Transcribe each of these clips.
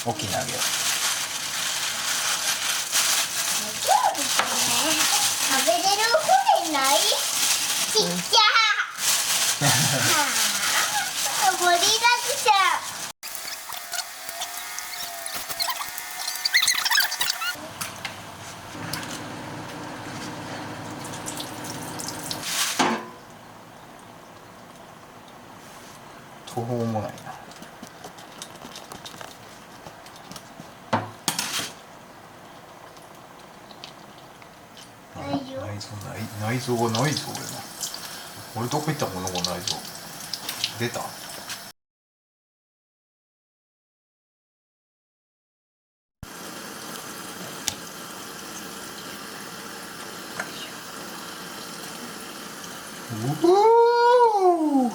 大きな揚げを。そうですね。食べれる骨ない。ちっちゃ。盛りだくさん。途方もないな。内臓がないぞ俺の。俺どこ行ったこの子内臓。出た。うおー。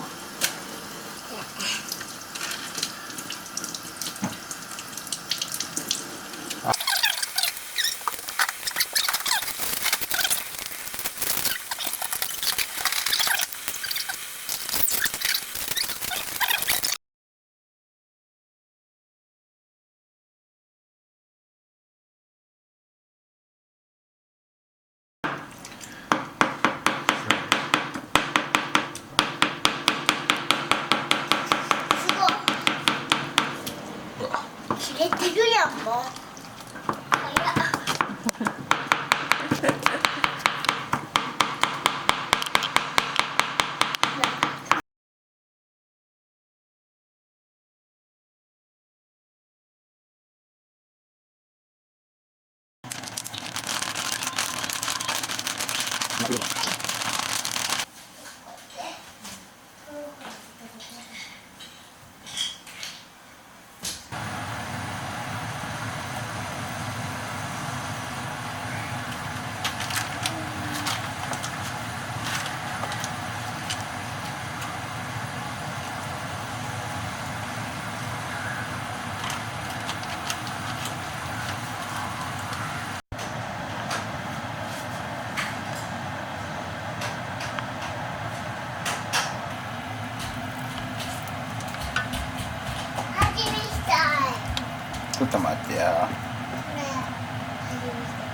切れてるやんもう。味見したい。ちょっと待ってや。これ味見したい。